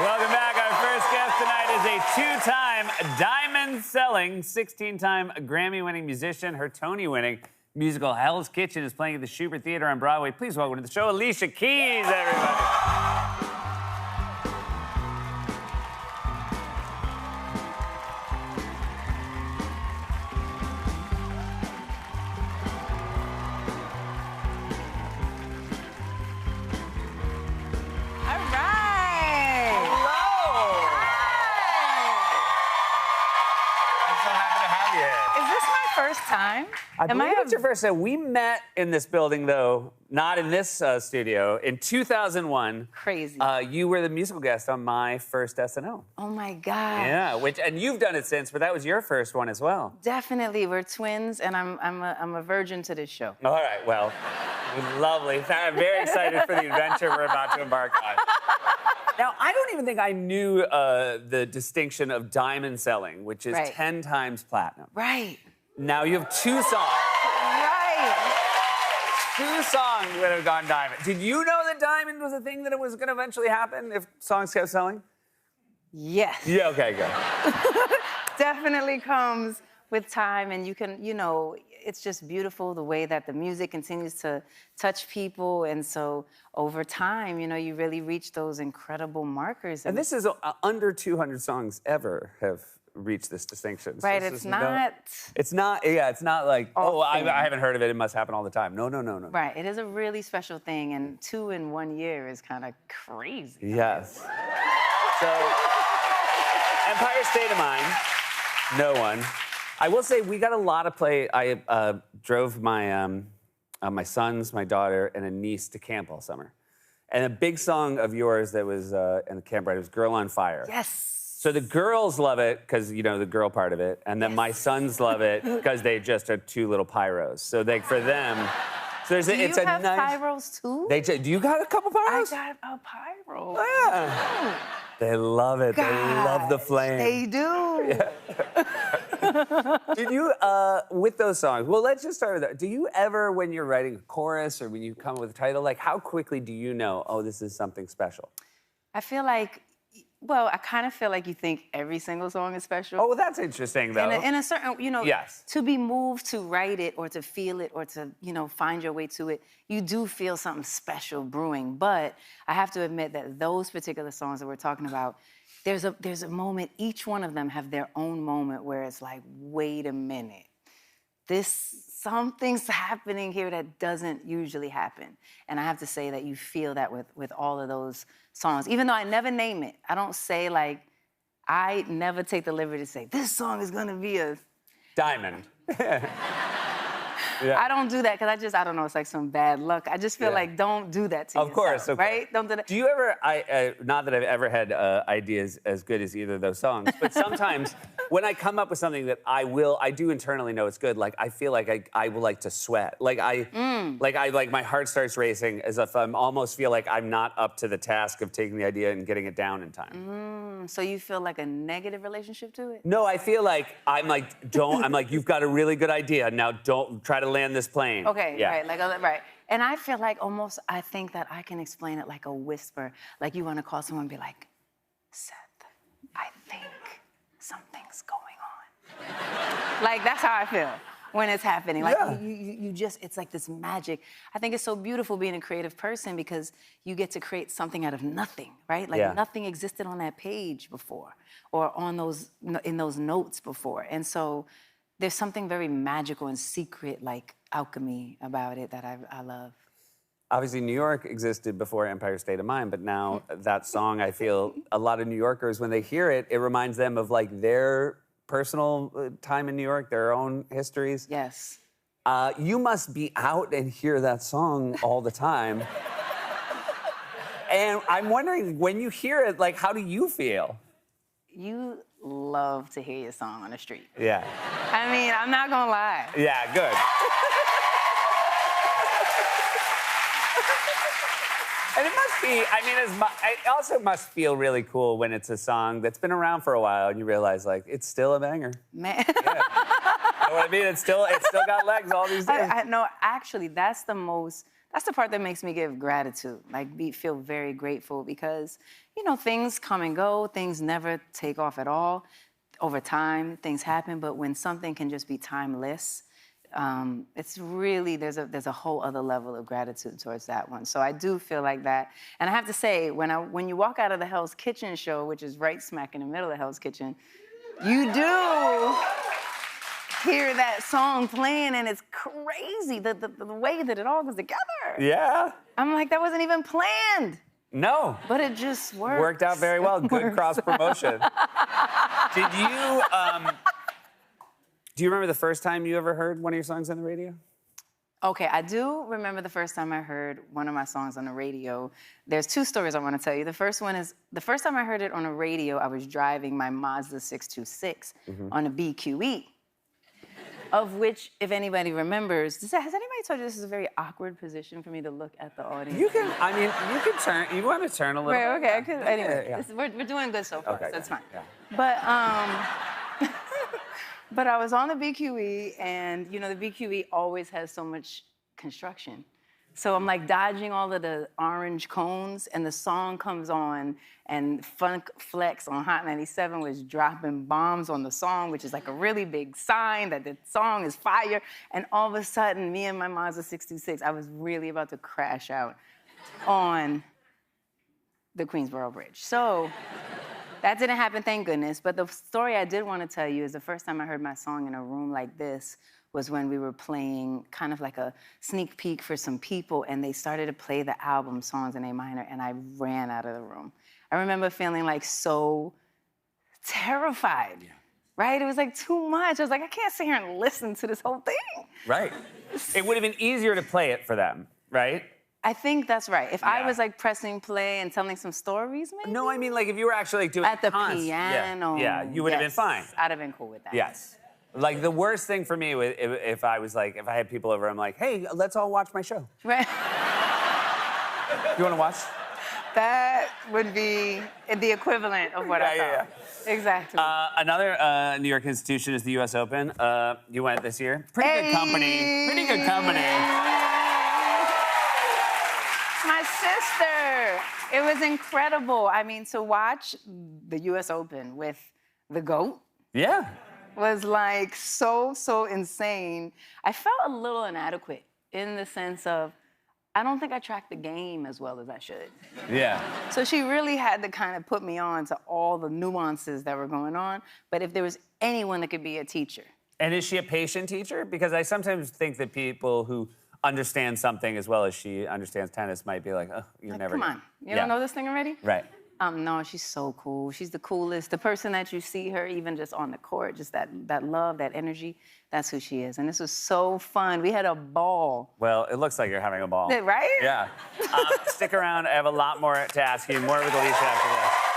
Welcome back. Our first guest tonight is a two-time diamond-selling, 16-time Grammy-winning musician. Her Tony-winning musical Hell's Kitchen is playing at the Shubert Theater on Broadway. Please welcome to the show, Alicia Keys, everybody. Time? I believe it's your first time. We met in this building, though, not in this studio, in 2001. Crazy. You were the musical guest on my first SNL. Oh, my God. Yeah, and you've done it since, but that was your first one as well. Definitely. We're twins, and I'm a virgin to this show. All right, well, lovely. I'm very excited for the adventure we're about to embark on. Now, I don't even think I knew the distinction of diamond selling, which is 10 times platinum. Right. Now you have two songs. Right. Two songs that have gone diamond. Did you know that diamond was a thing that it was going to eventually happen if songs kept selling? Yes. Yeah, okay, good. Definitely comes with time, and you can, you know, it's just beautiful the way that the music continues to touch people, and so over time, you know, you really reach those incredible markers. And this is under 200 songs ever have reached this distinction. Right, so it's not... It's not, yeah, it's not like, oh, I haven't heard of it, it must happen all the time. No. Right, it is a really special thing, and 2 in 1 year is kind of crazy. Yes. So, Empire State of Mind, no one. I will say, we got a lot of play. I drove my, my sons, my daughter, and a niece to camp all summer. And a big song of yours that was in the camp ride was Girl on Fire. Yes. So the girls love it because, you know, the girl part of it. And then my sons love it because they just are 2 little pyros. So for them, so it's a have nice... pyros too? Do you got a couple pyros? I got a pyro. Oh, yeah. They love it. Gosh, they love the flame. They do. Yeah. Did you, with those songs, well, let's just start with that. Do you ever, when you're writing a chorus or when you come up with a title, like how quickly do you know, oh, this is something special? I feel like, well, I kind of feel like you think every single song is special. Oh, well, that's interesting, though. In a certain, you know, yes. To be moved to write it or to feel it or to, you know, find your way to it, you do feel something special brewing. But I have to admit that those particular songs that we're talking about, there's a moment, each one of them have their own moment where it's like, wait a minute. Something's happening here that doesn't usually happen. And I have to say that you feel that with all of those songs. Even though I never name it, I don't say like, I never take the liberty to say, this song is gonna be a... Diamond. Yeah. I don't do that because I don't know, it's like some bad luck. I just feel like don't do that to yourself. Of course, right? Don't do that. Do you ever, not that I've ever had ideas as good as either of those songs, but sometimes when I come up with something that I do internally know it's good, like I feel like I will like to sweat. Like my heart starts racing as if I almost feel like I'm not up to the task of taking the idea and getting it down in time. So you feel like a negative relationship to it? No, I feel like I'm like, you've got a really good idea. Now don't try to land this plane. Okay, right. And I feel like almost, I think that I can explain it like a whisper. Like you want to call someone and be like, Seth, I think something's going on. Like that's how I feel when it's happening. Like you just, it's like this magic. I think it's so beautiful being a creative person because you get to create something out of nothing, right? Like nothing existed on that page before or in those notes before. And so there's something very magical and secret, like alchemy about it that I love. Obviously, New York existed before Empire State of Mind, but now that song, I feel a lot of New Yorkers, when they hear it, it reminds them of like their personal time in New York, their own histories. Yes. You must be out and hear that song all the time. And I'm wondering, when you hear it, like, how do you feel? You love to hear your song on the street. Yeah. I mean, I'm not gonna lie. Yeah, good. And it must be, I mean, it also must feel really cool when it's a song that's been around for a while and you realize, like, it's still a banger. Man. Yeah. You know what I mean? It's still got legs all these days. No, actually, that's the part that makes me give gratitude, like feel very grateful because, you know, things come and go, things never take off at all. Over time, things happen, but when something can just be timeless, it's really, there's a whole other level of gratitude towards that one. So I do feel like that. And I have to say, when you walk out of the Hell's Kitchen show, which is right smack in the middle of Hell's Kitchen, you do hear that song playing, and it's crazy, the way that it all goes together. Yeah. I'm like, that wasn't even planned. No. But it just worked. Worked out very well. Good cross promotion. Did you, do you remember the first time you ever heard one of your songs on the radio? Okay, I do remember the first time I heard one of my songs on the radio. There's two stories I want to tell you. The first one is, the first time I heard it on the radio, I was driving my Mazda 626 on a BQE. Of which, if anybody remembers, has anybody told you this is a very awkward position for me to look at the audience? You can, I mean, you can turn, you want to turn a little Right, bit? okay, anyway, Yeah. we're doing good so far, Okay, so it's fine. yeah. But, but I was on the BQE, and you know, the BQE always has so much construction. So I'm like dodging all of the orange cones, and the song comes on, and Funk Flex on Hot 97 was dropping bombs on the song, which is like a really big sign that the song is fire. And all of a sudden, me and my Mazda 626, I was really about to crash out on the Queensboro Bridge. So that didn't happen, thank goodness. But the story I did want to tell you is the first time I heard my song in a room like this was when we were playing kind of like a sneak peek for some people, and they started to play the album Songs in A Minor, and I ran out of the room. I remember feeling like so terrified, right? It was like too much. I was like, I can't sit here and listen to this whole thing. Right. It would have been easier to play it for them, right? I think that's right. If I Yeah. was like pressing play and telling some stories, maybe? No, I mean, like, if you were actually like doing At the constant- piano. Yeah, you would have been Yes, fine. I'd have been cool with that. Yes. Like, the worst thing for me, if I was like, if I had people over, I'm like, hey, let's all watch my show. Right. You want to watch? That would be the equivalent of what I Yeah, thought. Exactly. Another New York institution is the U.S. Open. You went this year. Pretty good company. Pretty good company. My sister. It was incredible. I mean, to watch the U.S. Open with the GOAT Yeah. was like so insane. I felt a little inadequate in the sense of, I don't think I tracked the game as well as I should. Yeah. So she really had to kind of put me on to all the nuances that were going on. But if there was anyone that could be a teacher. And is she a patient teacher? Because I sometimes think that people who understand something as well as she understands tennis might be like, oh, you're Like, never come gonna... on, you don't know this thing already? Right. No, she's so cool. She's the coolest. The person that you see her, even just on the court, just that love, that energy, that's who she is. And this was so fun. We had a ball. Well, it looks like you're having a ball. Right? Yeah. Stick around. I have a lot more to ask you. More with Alicia after this.